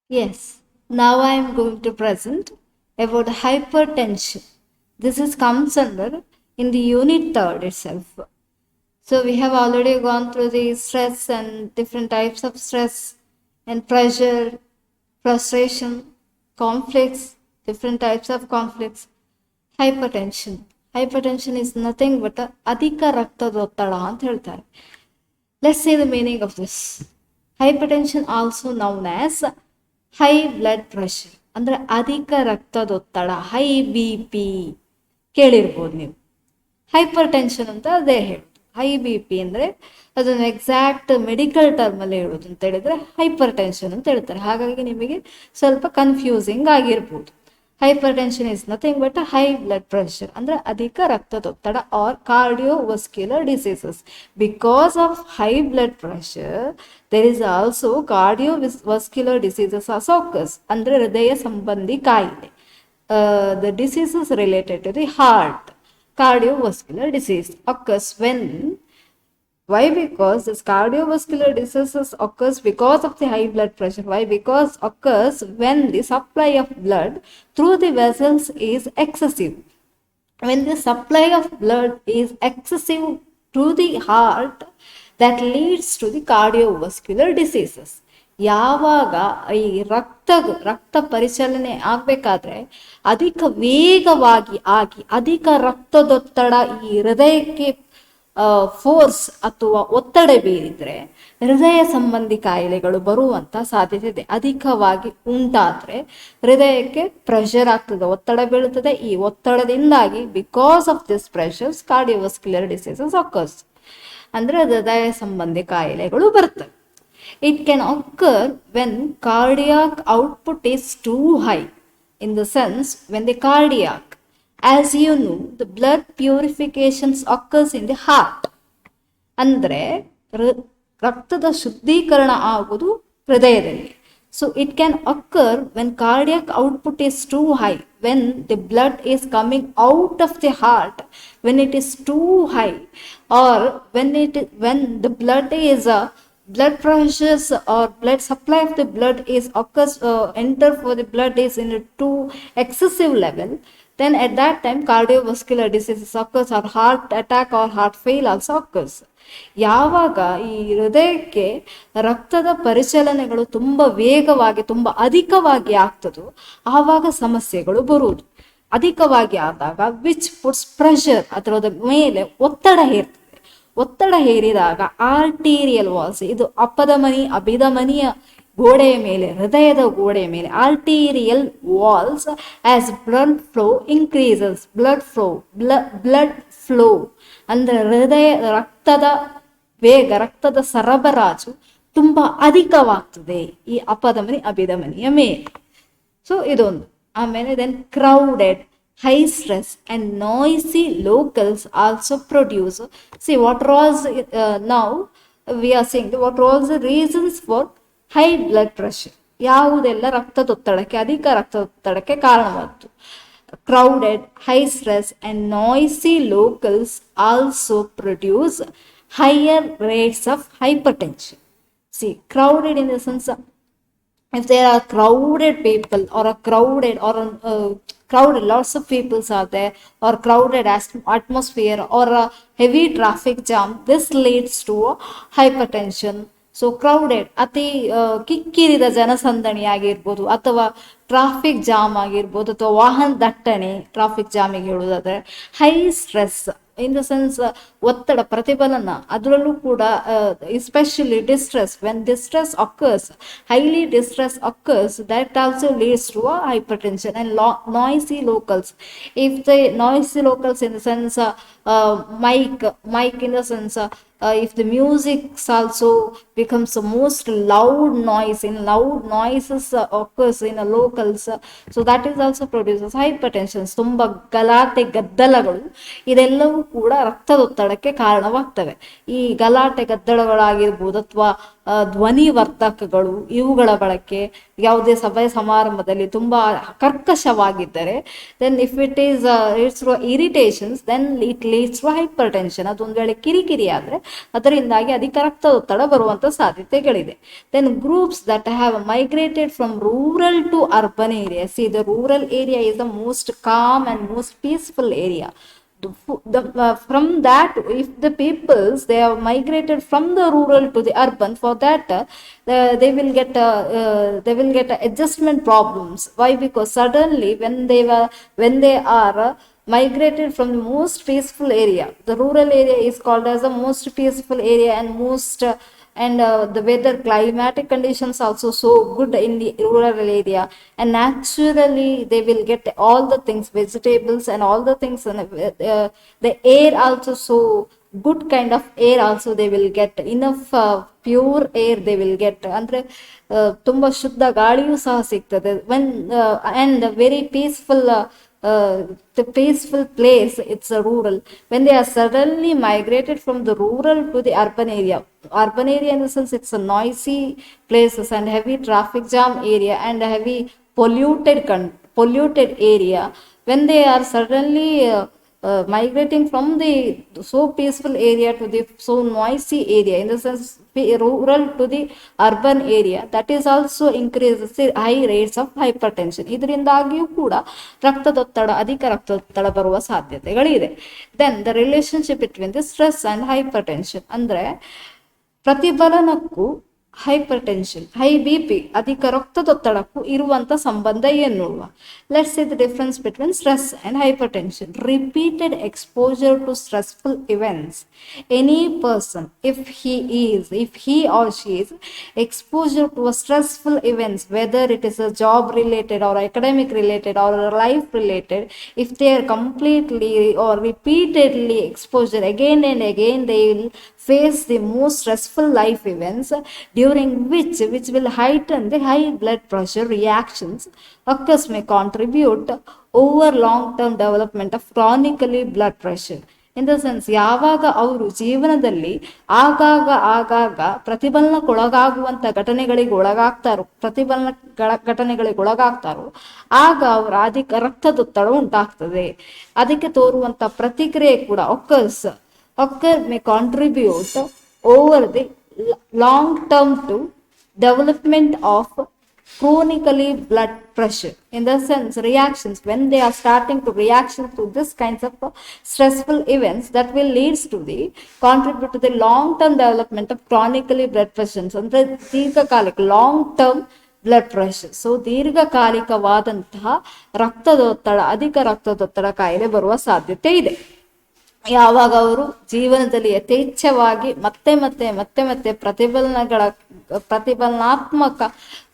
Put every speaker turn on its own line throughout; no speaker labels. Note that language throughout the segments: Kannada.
Yes, now I am going to present about hypertension. This is comes under in the unit 3 itself. So we have already gone through the stress and different types of stress and pressure, frustration, conflicts, different types of conflicts. Hypertension. Hypertension is nothing but ಅಧಿಕ ರಕ್ತದೊತ್ತಡ ಅಂತ ಹೇಳ್ತಾರೆ. Let's see the meaning of this. Hypertension also known as high blood pressure. ಅಂದ್ರೆ ಅಧಿಕ ರಕ್ತದೊತ್ತಡ, ಹೈ ಬಿ ಪಿ ಕೇಳಿರ್ಬೋದು ನೀವು. ಹೈಪರ್ ಟೆನ್ಷನ್ ಅಂತ ಅದೇ ಹೇಳುದು. ಹೈ ಬಿ ಪಿ ಅಂದರೆ ಅದನ್ನು ಎಕ್ಸಾಕ್ಟ್ ಮೆಡಿಕಲ್ ಟರ್ಮಲ್ಲಿ ಹೇಳೋದು ಅಂತ ಹೇಳಿದ್ರೆ ಹೈಪರ್ ಟೆನ್ಷನ್ ಅಂತ ಹೇಳ್ತಾರೆ. ಹಾಗಾಗಿ ನಿಮಗೆ ಸ್ವಲ್ಪ ಕನ್ಫ್ಯೂಸಿಂಗ್ ಆಗಿರ್ಬೋದು. Hypertension is nothing but high blood pressure ಅಂದರೆ ಅಧಿಕ ರಕ್ತದೊತ್ತಡ or cardiovascular diseases. Because of high blood pressure there is also cardiovascular diseases as occurs ಅಂದರೆ ಹೃದಯ ಸಂಬಂಧಿ ಕಾಯಿಲೆ. The diseases related to the heart, cardiovascular disease occurs when. Why? Because this cardiovascular diseases occurs because of the high blood pressure. Why? Because occurs when the supply of blood through the vessels is excessive. When the supply of blood is excessive to the heart, that leads to the cardiovascular diseases. ಯಾವಾಗ ಈ ರಕ್ತ ಪರಿಚಲನೆ ಆಗಬೇಕಾದ್ರೆ ಅಧಿಕ ವೇಗವಾಗಿ ಆಗಿ ಅಧಿಕ ರಕ್ತದೊತ್ತಡ ಈ ಹೃದಯಕ್ಕೆ ಫೋರ್ಸ್ ಅಥವಾ ಒತ್ತಡ ಬೀರಿದ್ರೆ ಹೃದಯ ಸಂಬಂಧಿ ಕಾಯಿಲೆಗಳು ಬರುವಂತ ಸಾಧ್ಯತೆ ಇದೆ. ಅಧಿಕವಾಗಿ ಉಂಟಾದ್ರೆ ಹೃದಯಕ್ಕೆ ಪ್ರೆಷರ್ ಆಗ್ತದೆ, ಒತ್ತಡ ಬೀಳುತ್ತದೆ. ಈ ಒತ್ತಡದಿಂದಾಗಿ because of this pressures cardiovascular diseases occurs ಅಂದ್ರೆ ಹೃದಯ ಸಂಬಂಧಿ ಕಾಯಿಲೆಗಳು ಬರ್ತವೆ. It can occur when cardiac output is too high, in the sense when the cardiac, as you know, the blood purifications occurs in the heart. ಅಂದ್ರೆ ರಕ್ತದ ಶುದ್ಧೀಕರಣ ಆಗುವುದು ಹೃದಯದಲ್ಲಿ. So it can occur when cardiac output is too high, when the blood is coming out of the heart, when it is too high, or when the blood is blood pressures or blood supply of the blood is occurs enter for the blood is in a too excessive level, then at that time cardiovascular diseases occurs or heart attack or heart fail also occurs. ಯಾವಾಗ ಈ ಹೃದಯಕ್ಕೆ ರಕ್ತದ ಪರಿಚಲನೆಗಳು ತುಂಬ ವೇಗವಾಗಿ ತುಂಬ ಅಧಿಕವಾಗಿ ಆಗ್ತದೋ ಆವಾಗ ಸಮಸ್ಯೆಗಳು ಬರುವುದು. ಅಧಿಕವಾಗಿ ಆದಾಗ ವಿಚ್ ಪುಟ್ಸ್ ಪ್ರೆಷರ್, ಅದರದ ಮೇಲೆ ಒತ್ತಡ ಹೇರ್ತದೆ. ಒತ್ತಡ ಹೇರಿದಾಗ ಆರ್ಟೀರಿಯಲ್ ವಾಲ್ಸ್, ಇದು ಅಪಧಮನಿ ಅಭಿಧಮನಿಯ ಗೋಡೆಯ ಮೇಲೆ, ಹೃದಯದ ಗೋಡೆಯ ಮೇಲೆ arterial walls as blood flow increases. Blood flow ಅಂದ್ರೆ ಹೃದಯ ರಕ್ತದ ವೇಗ, ರಕ್ತದ ಸರಬರಾಜು ತುಂಬಾ ಅಧಿಕವಾಗ್ತದೆ ಈ ಅಪಧಮನಿ ಅಭಿಧಮನಿಯ ಮೇಲೆ. ಸೊ ಇದೊಂದು. ಆಮೇಲೆ then crowded, high stress and noisy locals also produce. See what was now we are saying what was the reasons for high blood pressure. ಯಾವುದೆಲ್ಲ ರಕ್ತದೊತ್ತಡಕ್ಕೆ ಅಧಿಕ ರಕ್ತದೊತ್ತಡಕ್ಕೆ ಕಾರಣವಾಯಿತು. Crowded, high stress and noisy locals also produce higher rates of hypertension. See, crowded in the sense if there are crowded people or a crowded lots of people are there or crowded atmosphere or a heavy traffic jam, this leads to hypertension. So crowded, ಅತಿ ಕಿಕ್ಕಿರಿದ ಜನಸಂದಣಿ ಆಗಿರ್ಬೋದು ಅಥವಾ ಟ್ರಾಫಿಕ್ ಜಾಮ್ ಆಗಿರ್ಬೋದು ಅಥವಾ ವಾಹನ ದಟ್ಟಣೆ, ಟ್ರಾಫಿಕ್ ಜಾಮಿಗೆ ಹೇಳುವುದಾದ್ರೆ high stress in the sense ಒತ್ತಡ ಪ್ರತಿಫಲನ, ಅದರಲ್ಲೂ ಕೂಡ especially distress, when distress occurs, highly distress occurs, that also leads to hypertension. And noisy locals, if the noisy locals in the sense mic in the sense if the music also becomes the most loud noise, in loud noises occurs in a locals, so that is also produces hypertension. ತುಂಬಾ ಗಲಾಟೆ ಗದ್ದಲಗಳು ಇದೆಲ್ಲವೂ ಕೂಡ ರಕ್ತದೊತ್ತಡಕ್ಕೆ ಕಾರಣವಾಗ್ತವೆ. ಈ ಗಲಾಟೆ ಗದ್ದಲಗಳಾಗಿರ್ಬೋದು ಅಥವಾ ಧ್ವನಿವರ್ಧಕಗಳು ಇವುಗಳ ಬಳಕೆ ಯಾವುದೇ ಸಭೆ ಸಮಾರಂಭದಲ್ಲಿ ತುಂಬಾ ಕರ್ಕಶವಾಗಿದ್ದರೆ, then if it is it's irritations, then it leads to hypertension. ಅದೊಂದು ವೇಳೆ ಕಿರಿಕಿರಿ ಆದ್ರೆ ಅದರಿಂದಾಗಿ ಅಧಿಕ ರಕ್ತದೊತ್ತಡ ಬರುವಂತ ಸಾಧ್ಯತೆಗಳಿದೆ. Then groups that have migrated from rural to urban area. See the rural area is the most calm and most peaceful area. From that, if the peoples they have migrated from the rural to the urban, for that they will get adjustment problems. Why? Because suddenly when they are migrated from the most peaceful area, the rural area is called as the most peaceful area and most the weather climatic conditions also so good in the rural area, and naturally they will get all the things, vegetables and all the things, and the air also so good kind of air also they will get, enough pure air they will get, ಅಂದ್ರೆ ತುಂಬಾ ಶುದ್ಧ ಗಾಳಿಯೂ ಸಹ ಸಿಗ್ತದೆ. And very peaceful the peaceful place, it's a rural. When they are suddenly migrated from the rural to the urban area in the sense it's a noisy places and heavy traffic jam area and heavy polluted area. When they are suddenly migrating from the so peaceful area to the so noisy area, in the sense rural to the urban area, that is also increases the high rates of hypertension. ಇದರಿಂದಾಗಿಯೂ ಕೂಡ ಅಧಿಕ ರಕ್ತದೊತ್ತಡ ಬರುವ ಸಾಧ್ಯತೆಗಳಿದೆ. Then the relationship between the stress and hypertension, ಅಂದ್ರೆ ಪ್ರತಿಫಲನಕ್ಕೂ hypertension, high B P, ಅಧಿಕ ರಕ್ತದೊತ್ತಡಕ್ಕೂ ಇರುವಂತ ಸಂಬಂಧ ಏನು ನೋಡುವ. Let's see the difference between stress and hypertension. Repeated exposure to stressful events. Any person if he or she is exposure to a stressful events, whether it is a job related or academic related or life related, if they are completely or repeatedly exposure again and again, they will face the most stressful life events, during which will heighten the high blood pressure reactions occurs, may contribute over long term development of chronically blood pressure. In the sense, ಯಾವಾಗ ಅವರು ಜೀವನದಲ್ಲಿ ಆಗಾಗ ಪ್ರತಿಫಲನಕ್ಕೊಳಗಾಗುವಂತ ಘಟನೆಗಳಿಗೆ ಒಳಗಾಗ್ತಾರೋ ಆಗ ಅವರ ಅಧಿಕ ರಕ್ತದೊತ್ತಡ ಉಂಟಾಗ್ತದೆ. ಅದಕ್ಕೆ ತೋರುವಂತ ಪ್ರತಿಕ್ರಿಯೆ ಕೂಡ occur may contribute over the long term to development of chronically blood pressure. In the sense, reactions, when they are starting to reaction to this kinds of stressful events, that will leads to the contribute to the long term development of chronically blood pressure. ಅಂದ್ರೆ ದೀರ್ಘಕಾಲಿಕ long term blood pressure. So ದೀರ್ಘಕಾಲಿಕವಾದಂತಹ ಅಧಿಕ ರಕ್ತದೊತ್ತಡ ಕಾಯಿಲೆ ಬರುವ ಸಾಧ್ಯತೆ ಇದೆ. ಯಾವಾಗ ಅವರು ಜೀವನದಲ್ಲಿ ಯಥೇಚ್ಛವಾಗಿ ಮತ್ತೆ ಪ್ರತಿಫಲನಾತ್ಮಕ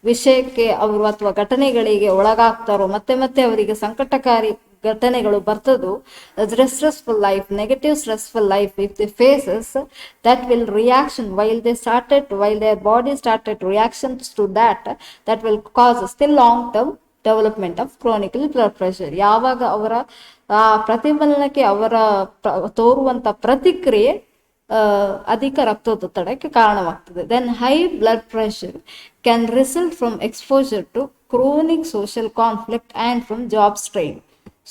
ವಿಷಯಕ್ಕೆ ಅವರು ಅಥವಾ ಘಟನೆಗಳಿಗೆ ಒಳಗಾಗ್ತಾರೋ, ಮತ್ತೆ ಅವರಿಗೆ ಸಂಕಟಕಾರಿ ಘಟನೆಗಳು ಬರ್ತದೋ, stressful life, negative stressful life, if they faces, that will reaction while their body started reactions to that will cause still long term development of chronic blood pressure. ಯಾವಾಗ ಅವರ ಪ್ರತಿಫಲನಕ್ಕೆ ಅವರ ತೋರುವಂತ ಪ್ರತಿಕ್ರಿಯೆ ಅಧಿಕ ರಕ್ತದೊತ್ತಡಕ್ಕೆ ಕಾರಣವಾಗ್ತದೆ. Then high blood pressure can result from exposure to chronic social conflict and from job strain.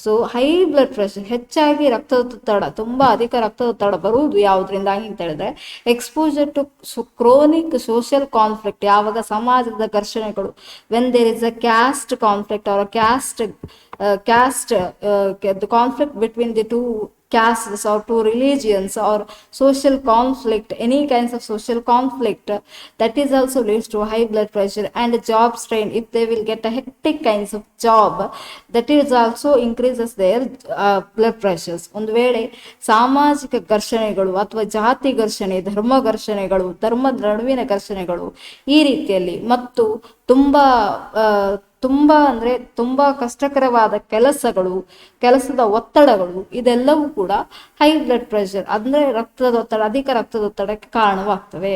So high blood pressure, ಹೆಚ್ಚಾಗಿ ರಕ್ತದೊತ್ತಡ, ತುಂಬಾ ಅಧಿಕ ರಕ್ತದೊತ್ತಡ ಬರುವುದು ಯಾವುದರಿಂದಾಗಿ ಅಂತ ಹೇಳಿದ್ರೆ exposure to chronic social conflict. ಯಾವಾಗ ಸಮಾಜದ ಘರ್ಷಣೆಗಳು, when there is a caste conflict or the conflict between the two castes or two religions or social conflict, any kinds of social conflict, that is also leads to high blood pressure. And job strain, if they will get a hectic kinds of job, that is also increases their blood pressures. ಒಂದು ವೇಳೆ ಸಾಮಾಜಿಕ ಘರ್ಷಣೆಗಳು ಅಥವಾ ಜಾತಿ ಘರ್ಷಣೆ, ಧರ್ಮದ ನಡುವಿನ ಘರ್ಷಣೆಗಳು ಈ ರೀತಿಯಲ್ಲಿ ಮತ್ತು ತುಂಬಾ ಕಷ್ಟಕರವಾದ ಕೆಲಸದ ಒತ್ತಡಗಳು, ಇದೆಲ್ಲವೂ ಕೂಡ ಹೈ ಬ್ಲಡ್ ಪ್ರೆಷರ್ ಅಂದ್ರೆ ಅಧಿಕ ರಕ್ತದೊತ್ತಡಕ್ಕೆ ಕಾರಣವಾಗ್ತವೆ.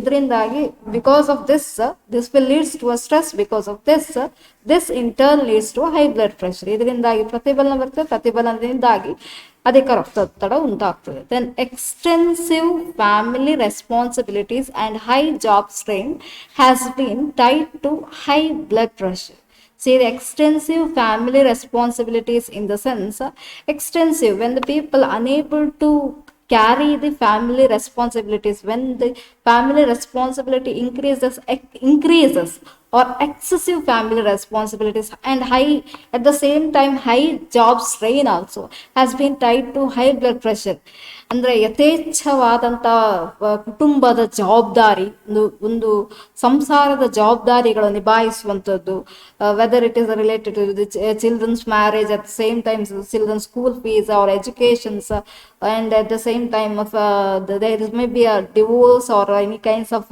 ಇದರಿಂದಾಗಿ because of this will leads to a stress, because of this in turn leads to high blood pressure. ಇದರಿಂದಾಗಿ ಪ್ರತಿಫಲನ ಬರ್ತದೆ, ಪ್ರತಿಫಲನದಿಂದಾಗಿ ಅಧಿಕ ರಕ್ತದೊತ್ತಡ ಉಂಟಾಗ್ತದೆ. Then extensive family responsibilities and high job strain has been tied to high blood pressure. See, the extensive family responsibilities, in the sense extensive, when the people unable to carry the family responsibilities. When the family responsibility increases or excessive family responsibilities and high, at the same time high job strain also has been tied to high blood pressure. ಅಂದ್ರೆ ಯಥೇಚ್ಛವಾದಂಥ ಕುಟುಂಬದ ಜವಾಬ್ದಾರಿ, ಒಂದು ಸಂಸಾರದ ಜವಾಬ್ದಾರಿಗಳು ನಿಭಾಯಿಸುವಂಥದ್ದು, whether it is related to the childrens marriage, at the same time children school fees or educations, and at the same time of there may be a divorce or any kinds of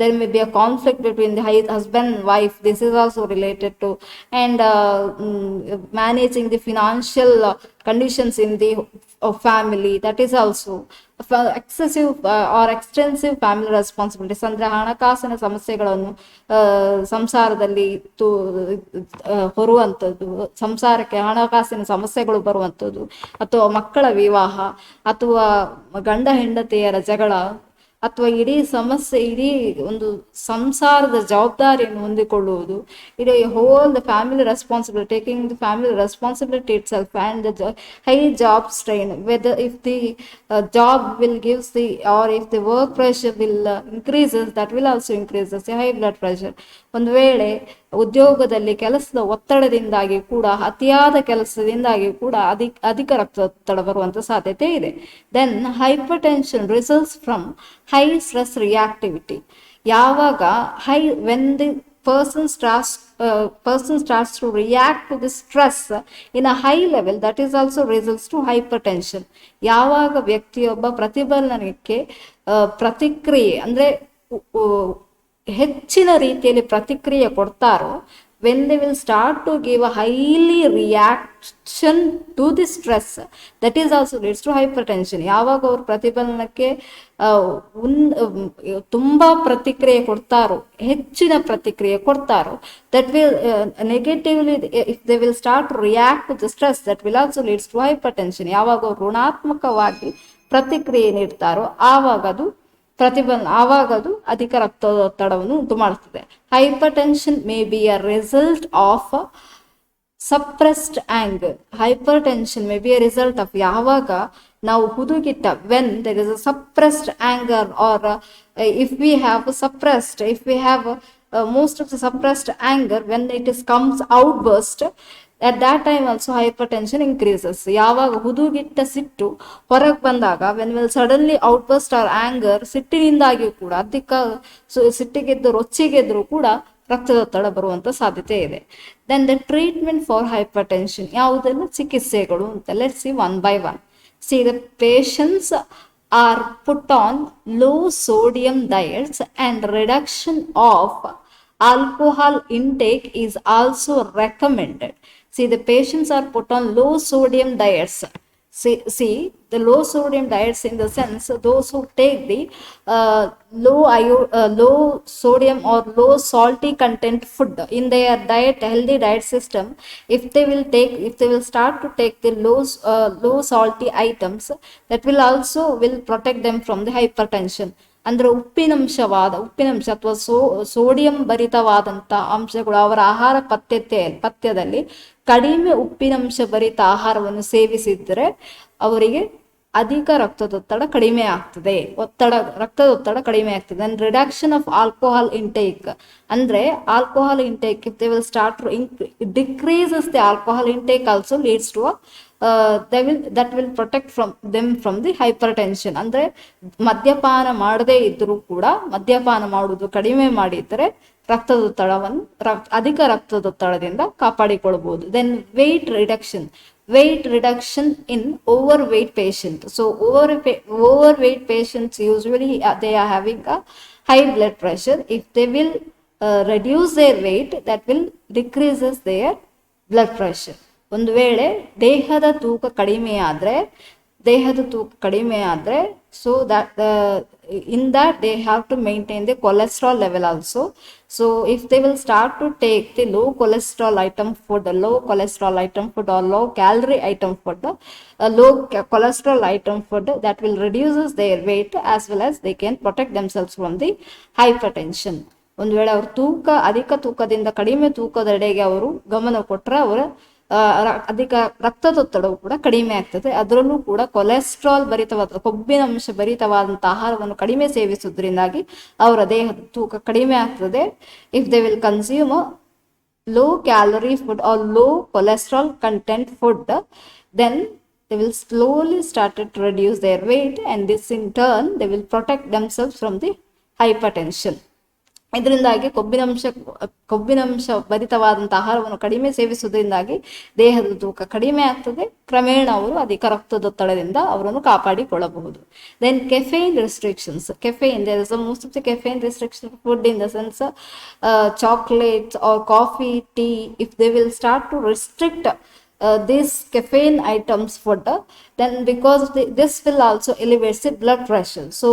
there may be a conflict between the husband and wife. This is also related to, and managing the financial conditions in the family, that is also excessive or extensive family responsibilities. ಅಂದ್ರೆ ಹಣಕಾಸಿನ ಸಮಸ್ಯೆಗಳನ್ನು ಸಂಸಾರದಲ್ಲಿ ಹೊರುವಂಥದ್ದು, ಸಂಸಾರಕ್ಕೆ ಹಣಕಾಸಿನ ಸಮಸ್ಯೆಗಳು ಬರುವಂಥದ್ದು, ಅಥವಾ ಮಕ್ಕಳ ವಿವಾಹ, ಅಥವಾ ಗಂಡ ಹೆಂಡತಿಯರ ಜಗಳ, ಅಥವಾ ಇಡೀ ಸಮಸ್ಯೆ, ಇಡೀ ಒಂದು ಸಂಸಾರದ ಜವಾಬ್ದಾರಿಯನ್ನು ಹೊಂದಿಕೊಳ್ಳುವುದು, ಇಡೀ whole the family responsibility, taking the family responsibility itself, and the high job strain, whether if the job will gives the, or if the work pressure will increases, that will also increases the high blood pressure. ಒಂದು ವೇಳೆ ಉದ್ಯೋಗದಲ್ಲಿ ಕೆಲಸದ ಒತ್ತಡದಿಂದಾಗಿ ಕೂಡ, ಅತಿಯಾದ ಕೆಲಸದಿಂದಾಗಿ ಕೂಡ ಅಧಿಕ ರಕ್ತದೊತ್ತಡ ಬರುವಂಥ ಸಾಧ್ಯತೆ ಇದೆ. Then hypertension results from high stress reactivity. ಯಾವಾಗ when the person starts to react to the stress in a high level, that is also results to hypertension. ಯಾವಾಗ ವ್ಯಕ್ತಿಯೊಬ್ಬ ಪ್ರತಿಫಲನಕ್ಕೆ ಪ್ರತಿಕ್ರಿಯೆ ಅಂದರೆ ಹೆಚ್ಚಿನ ರೀತಿಯಲ್ಲಿ ಪ್ರತಿಕ್ರಿಯೆ ಕೊಡ್ತಾರೋ, when they will start to give a highly reaction to the stress, that is also leads to hypertension. ಯಾವಾಗ ಅವರು ಪ್ರತಿಫಲನಕ್ಕೆ ತುಂಬ ಪ್ರತಿಕ್ರಿಯೆ ಕೊಡ್ತಾರೋ, ಹೆಚ್ಚಿನ ಪ್ರತಿಕ್ರಿಯೆ ಕೊಡ್ತಾರೋ, that will negatively, if they will start to react to the stress, that will also leads to hypertension. ಯಾವಾಗ ಅವರು ಋಣಾತ್ಮಕವಾಗಿ ಪ್ರತಿಕ್ರಿಯೆ ನೀಡ್ತಾರೋ ಆವಾಗ ಅದು ಅಧಿಕ ರಕ್ತದೊತ್ತಡವನ್ನು ಉಂಟು ಮಾಡುತ್ತದೆ. Hypertension may be a result of suppressed anger. Hypertension may be a result of, ಯಾವಾಗ ನಾವು ಹುದುಗಿಟ್ಟ, when there is a suppressed anger, or if we have most of the suppressed anger, when it comes outburst, at that time also hypertension increases. ಯಾವಾಗ ಹುದುಗಿಟ್ಟ ಸಿಟ್ಟು ಹೊರಗೆ ಬಂದಾಗ, when will suddenly outburst or anger, ಸಿಟ್ಟಿನಿಂದಾಗಿ ಕೂಡ ಸಿಟ್ಟಿಗೆದ್ದು ರೊಚ್ಚಿಗೆದ್ರು ಕೂಡ ರಕ್ತದೊತ್ತಡ ಬರುವಂಥ ಸಾಧ್ಯತೆ ಇದೆ. Then the treatment for hypertension, ಯಾವುದೆಲ್ಲ ಚಿಕಿತ್ಸೆಗಳು ಅಂತ let's see one by one. See the patients are put on low sodium diets, and reduction of alcohol intake is also recommended. See, the patients are put on low sodium diets. See the low sodium diets in the sense, those who take the low sodium or low salty content food in their diet, healthy diet system, if they will start to take the low salty items, that will protect them from the hypertension. ಅಂದ್ರೆ ಉಪ್ಪಿನಂಶ ಅಥವಾ ಸೋಡಿಯಂ ಭರಿತವಾದಂಥ ಅಂಶಗಳು ಅವರ ಆಹಾರ ಪಥ್ಯದಲ್ಲಿ ಕಡಿಮೆ ಉಪ್ಪಿನಂಶ ಭರಿತ ಆಹಾರವನ್ನು ಸೇವಿಸಿದರೆ ಅವರಿಗೆ ಅಧಿಕ ರಕ್ತದೊತ್ತಡ ಕಡಿಮೆ ಆಗ್ತದೆ, ರಕ್ತದೊತ್ತಡ ಕಡಿಮೆ ಆಗ್ತದೆ. And reduction of alcohol intake, ಅಂದ್ರೆ alcohol intake, if they will start to decreases the alcohol intake also leads to that will protect them from the hypertension. ಅಂದ್ರೆ ಮದ್ಯಪಾನ ಮಾಡದೇ ಇದ್ರೂ ಕೂಡ, ಮದ್ಯಪಾನ ಮಾಡುವುದು ಕಡಿಮೆ ಮಾಡಿದರೆ ಅಧಿಕ ರಕ್ತದೊತ್ತಡದಿಂದ ಕಾಪಾಡಿಕೊಳ್ಳಬಹುದು. Then weight reduction in overweight patient. So overweight patients usually they are having a high blood pressure. If they will reduce their weight, that will decreases their blood pressure. ಒಂದು ವೇಳೆ ದೇಹದ ತೂಕ ಕಡಿಮೆ ಆದರೆ so that in that they have to maintain the cholesterol level also. So if they will start to take the low cholesterol item food or low calorie item food, low cholesterol item food, that will reduces their weight as well as they can protect themselves from the hypertension. ಒಂದು ವೇಳೆ ಅವರು ಅಧಿಕ ತೂಕದಿಂದ ಕಡಿಮೆ ತೂಕದೆಡೆಗೆ ಅವರು ಗಮನ ಕೊಟ್ಟರೆ ಅವರ ಅಧಿಕ ರಕ್ತದೊತ್ತಡವು ಕೂಡ ಕಡಿಮೆ ಆಗ್ತದೆ. ಅದರಲ್ಲೂ ಕೂಡ ಕೊಲೆಸ್ಟ್ರಾಲ್ ಭರಿತವಾದ ಕೊಬ್ಬಿನಂಶ ಭರಿತವಾದಂತಹ ಆಹಾರವನ್ನು ಕಡಿಮೆ ಸೇವಿಸುವುದರಿಂದಾಗಿ ಅವರ ದೇಹದ ತೂಕ ಕಡಿಮೆ ಆಗ್ತದೆ. If they will consume low calorie food or low cholesterol content food, then they will slowly start to reduce their weight, and this in turn they will protect themselves from the hypertension. ಇದರಿಂದಾಗಿ ಕೊಬ್ಬಿನಂಶ ಭರಿತವಾದಂತಹ ಆಹಾರವನ್ನು ಕಡಿಮೆ ಸೇವಿಸುವುದರಿಂದಾಗಿ ದೇಹದ ತೂಕ ಕಡಿಮೆ ಆಗ್ತದೆ. ಕ್ರಮೇಣ ಅವರು ಅಧಿಕ ರಕ್ತದೊತ್ತಡದಿಂದ ಅವರನ್ನು ಕಾಪಾಡಿಕೊಳ್ಳಬಹುದು. Then caffeine restrictions. Caffeine, there is most of the caffeine restriction food in the sense chocolates or coffee, tea. If they will start to restrict these caffeine items food, then because this will also elevate the blood pressure. So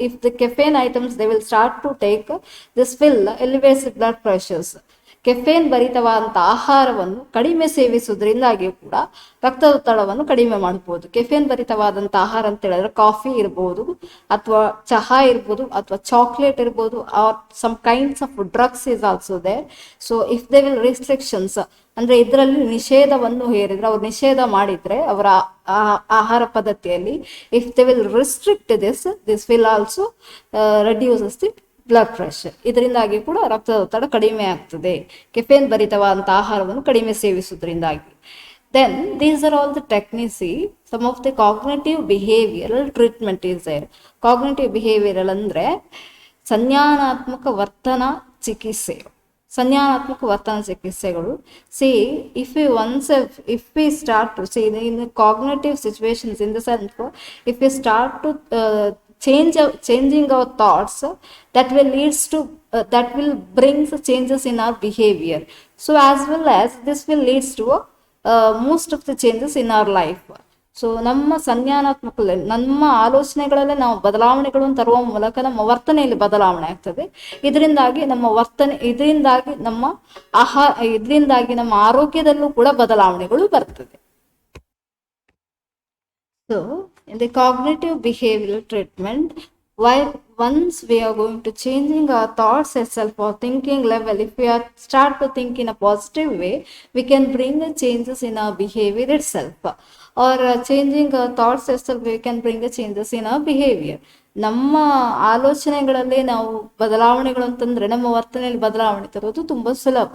if the caffeine items they will start to take, this will elevate the blood pressures. Caffeine ಭರಿತವಾದಂಥ ಆಹಾರವನ್ನು ಕಡಿಮೆ ಸೇವಿಸುವುದರಿಂದಾಗಿಯೂ ಕೂಡ ರಕ್ತದೊತ್ತಡವನ್ನು ಕಡಿಮೆ ಮಾಡಬಹುದು. ಕೆಫೇನ್ ಭರಿತವಾದಂಥ ಆಹಾರ ಅಂತ ಹೇಳಿದ್ರೆ ಕಾಫಿ ಇರ್ಬೋದು, ಅಥವಾ ಚಹಾ ಇರ್ಬೋದು, ಅಥವಾ ಚಾಕ್ಲೇಟ್ ಇರ್ಬೋದು, or some kinds of drugs is also there. So if they will restrictions ಅಂದ್ರೆ ಇದರಲ್ಲಿ ನಿಷೇಧವನ್ನು ಹೇರಿದ್ರೆ, ಅವ್ರು ನಿಷೇಧ ಮಾಡಿದ್ರೆ ಅವರ ಆಹಾರ ಪದ್ಧತಿಯಲ್ಲಿ, if they will restrict this will also reduces the blood pressure. ಇದರಿಂದಾಗಿ ಕೂಡ ರಕ್ತದೊತ್ತಡ ಕಡಿಮೆ ಆಗ್ತದೆ, ಕೆಫೇನ್ ಭರಿತವಾದಂಥ ಆಹಾರವನ್ನು ಕಡಿಮೆ ಸೇವಿಸುವುದರಿಂದಾಗಿ. Then these are all the techniques. Some of the cognitive behavioral treatment is there. Cognitive behavioral ಅಂದ್ರೆ ಸಂಜ್ಞಾನಾತ್ಮಕ ವರ್ತನ ಚಿಕಿತ್ಸೆ. ಸಂಜ್ಞಾನಾತ್ಮಕ ವರ್ತನ ಚಿಕಿತ್ಸೆಗಳು. C if we start to see in the cognitive situations, in the sense if we start to changing our thoughts, that will leads to that will bring changes in our behavior. So as well as this will leads to most of the changes in our life. So ನಮ್ಮ ಸಂಜ್ಞಾನಾತ್ಮಕದಲ್ಲಿ, ನಮ್ಮ ಆಲೋಚನೆಗಳಲ್ಲೇ ನಾವು ಬದಲಾವಣೆಗಳನ್ನು ತರುವ ಮೂಲಕ ನಮ್ಮ ವರ್ತನೆಯಲ್ಲಿ ಬದಲಾವಣೆ ಆಗ್ತದೆ. ಇದರಿಂದಾಗಿ ನಮ್ಮ ಆರೋಗ್ಯದಲ್ಲೂ ಕೂಡ ಬದಲಾವಣೆಗಳು ಬರ್ತದೆ. So in the cognitive behavioral treatment, while once we are going to changing our thoughts itself or thinking level, if we are start to think in a positive way, we can bring the changes in our behavior itself. Or changing our thoughts itself, we can bring the changes in our behavior. ನಮ್ಮ ಆಲೋಚನೆಗಳಲ್ಲಿ ನಾವು ಬದಲಾವಣೆಗಳು ಅಂತಂದ್ರೆ ನಮ್ಮ ವರ್ತನೆಯಲ್ಲಿ ಬದಲಾವಣೆ ತರೋದು ತುಂಬಾ ಸುಲಭ.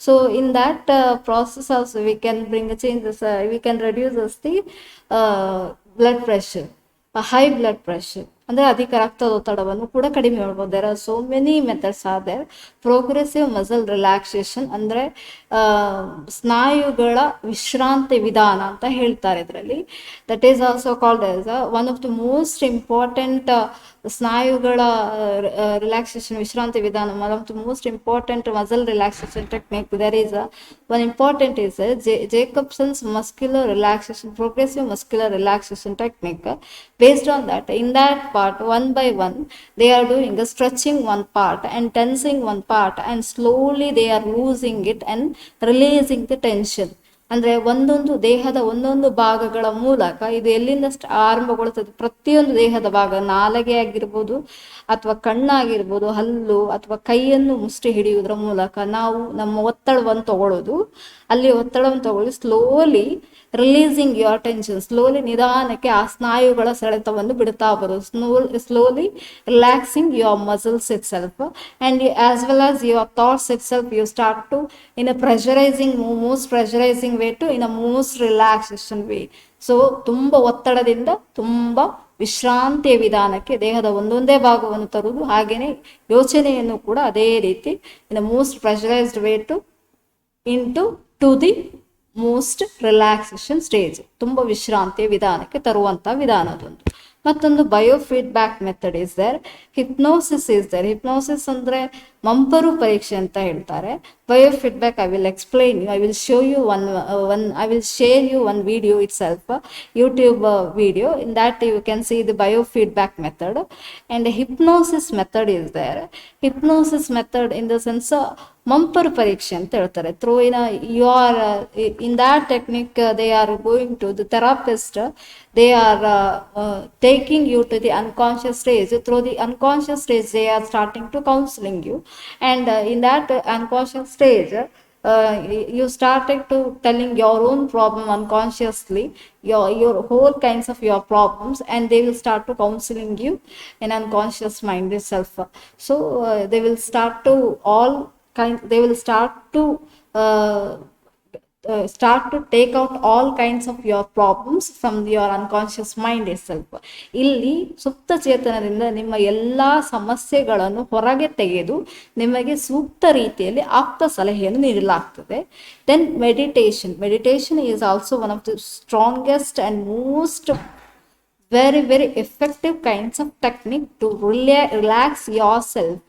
So in that process also we can bring changes, we can reduces the blood pressure, high blood pressure ಅಂದ್ರೆ ಅಧಿಕ ರಕ್ತದೊತ್ತಡವನ್ನು ಕೂಡ ಕಡಿಮೆ ಮಾಡ್ಬೋದು. There are so many methods are there. Progressive muscle relaxation ಅಂದ್ರೆ ಸ್ನಾಯುಗಳ ವಿಶ್ರಾಂತಿ ವಿಧಾನ ಅಂತ ಹೇಳ್ತಾರೆ ಇದರಲ್ಲಿ. That is also called as one of the most important ಸ್ನಾಯುಗಳ ರಿಲ್ಯಾಕ್ಸೇಷನ್ ವಿಶ್ರಾಂತಿ ವಿಧಾನ, one of the most important muscle relaxation technique. There is one important is Jacobson's muscular relaxation, progressive muscular relaxation technique. Based on that, in that part, one by one they are doing a stretching one part and tensing one part, and slowly they are losing it and releasing the tension. ಅಂದ್ರೆ ಒಂದೊಂದು ದೇಹದ ಒಂದೊಂದು ಭಾಗಗಳ ಮೂಲಕ ಇದು ಎಲ್ಲಿಂದ ಆರಂಭಗೊಳ್ಳುತ್ತದೆ, ಪ್ರತಿಯೊಂದು ದೇಹದ ಭಾಗ, ನಾಲಗೆ ಆಗಿರ್ಬೋದು, ಅಥವಾ ಕಣ್ಣಾಗಿರ್ಬೋದು, ಹಲ್ಲು ಅಥವಾ ಕೈಯನ್ನು ಮುಷ್ಟಿ ಹಿಡಿಯುವುದರ ಮೂಲಕ ನಾವು ನಮ್ಮ ಒತ್ತಡವನ್ನು ತಗೊಳ್ಳೋದು. ಅಲ್ಲಿ ಒತ್ತಡವನ್ನು ತಗೊಳ್ಳಿ slowly releasing your tension, slowly ನಿಧಾನಕ್ಕೆ ಆ ಸ್ನಾಯುಗಳ ಸೆಳೆತವನ್ನು ಬಿಡ್ತಾ ಬರೋದು, slowly relaxing your muscles itself, and as well as your thoughts itself. You start to in a pressurising, most pressurising way to in a most relaxation way. So ತುಂಬ ಒತ್ತಡದಿಂದ ತುಂಬ ವಿಶ್ರಾಂತಿಯ ವಿಧಾನಕ್ಕೆ ದೇಹದ ಒಂದೊಂದೇ ಭಾಗವನ್ನು ತರುವುದು, ಹಾಗೇನೆ ಯೋಚನೆಯನ್ನು ಕೂಡ ಅದೇ ರೀತಿ in a most pressurized way to the most relaxation stage, ತುಂಬ ವಿಶ್ರಾಂತಿಯ ವಿಧಾನಕ್ಕೆ ತರುವಂಥ ವಿಧಾನ ಅದೊಂದು. ಮತ್ತೊಂದು biofeedback method is there. Hypnosis is there. Hypnosis ಅಂದ್ರೆ ಮಂಪರು ಪರೀಕ್ಷೆ ಅಂತ ಹೇಳ್ತಾರೆ. Biofeedback I will explain you, I will show you I will share you one video itself, YouTube video. In that you can see the biofeedback method. And hypnosis method is there. Hypnosis method in the sense ಮಂಪರು ಪರೀಕ್ಷೆ ಅಂತ ಹೇಳ್ತಾರೆ. Through you are in that technique they are going to the therapist, they are taking you to the unconscious stage. Through the unconscious stage they are starting to counseling you, and in that unconscious stage you started to telling your own problem unconsciously, your whole kinds of your problems, and they will start to counseling you in unconscious mind itself. So they will start to all they will uh, start to take out all kinds of your problems from your unconscious mind itself. ಇಲ್ಲಿ ಸುಪ್ತ ಚೇತನದಿಂದ ನಿಮ್ಮ ಎಲ್ಲ ಸಮಸ್ಯೆಗಳನ್ನು ಹೊರಗೆ ತೆಗೆದು ನಿಮಗೆ ಸೂಕ್ತ ರೀತಿಯಲ್ಲಿ ಆಪ್ತ ಸಲಹೆಯನ್ನು ನೀಡಲಾಗ್ತದೆ. Then meditation is also one of the strongest and most very effective kinds of technique to relax yourself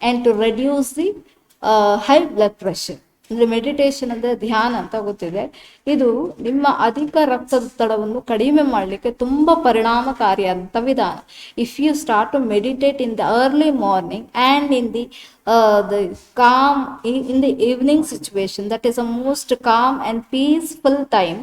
and to reduce the high blood pressure. ಅಂದರೆ ಮೆಡಿಟೇಷನ್ ಅಂದರೆ ಧ್ಯಾನ ಅಂತ ಗೊತ್ತಿದೆ. ಇದು ನಿಮ್ಮ ಅಧಿಕ ರಕ್ತದೊತ್ತಡವನ್ನು ಕಡಿಮೆ ಮಾಡಲಿಕ್ಕೆ ತುಂಬ ಪರಿಣಾಮಕಾರಿಯಾದಂಥ ವಿಧಾನ. If you start to meditate in the early morning and in the calm in the evening situation, that is a most calm and peaceful time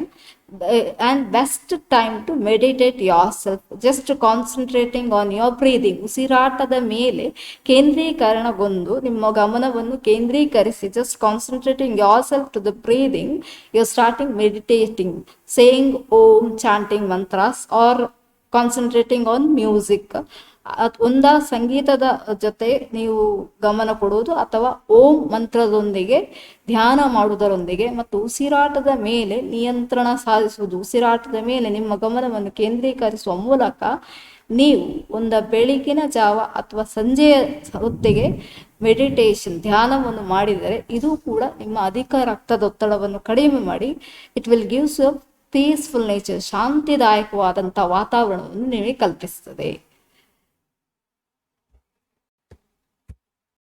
and best time to meditate yourself, just concentrating on your breathing. ಉಸಿರಾಟದ ಮೇಲೆ ಕೇಂದ್ರೀಕರಣಗೊಂಡು ನಿಮ್ಮ ಗಮನವನ್ನು ಕೇಂದ್ರೀಕರಿಸಿ just concentrating yourself to the breathing, you're starting meditating, saying om, chanting mantras or concentrating on music. ಒಂದಾ ಸಂಗೀತದ ಜೊತೆ ನೀವು ಗಮನ ಕೊಡುವುದು ಅಥವಾ ಓಂ ಮಂತ್ರದೊಂದಿಗೆ ಧ್ಯಾನ ಮಾಡುವುದರೊಂದಿಗೆ ಮತ್ತು ಉಸಿರಾಟದ ಮೇಲೆ ನಿಯಂತ್ರಣ ಸಾಧಿಸುವುದು, ಉಸಿರಾಟದ ಮೇಲೆ ನಿಮ್ಮ ಗಮನವನ್ನು ಕೇಂದ್ರೀಕರಿಸುವ ಮೂಲಕ ನೀವು ಬೆಳಗಿನ ಜಾವ ಅಥವಾ ಸಂಜೆಯ ಹೊತ್ತಿಗೆ ಮೆಡಿಟೇಷನ್ ಧ್ಯಾನವನ್ನು ಮಾಡಿದರೆ ಇದು ಕೂಡ ನಿಮ್ಮ ಅಧಿಕ ರಕ್ತದೊತ್ತಡವನ್ನು ಕಡಿಮೆ ಮಾಡಿ it will gives you peaceful nature, ಶಾಂತಿದಾಯಕವಾದಂಥ ವಾತಾವರಣವನ್ನು ನಿಮಗೆ ಕಲ್ಪಿಸ್ತದೆ.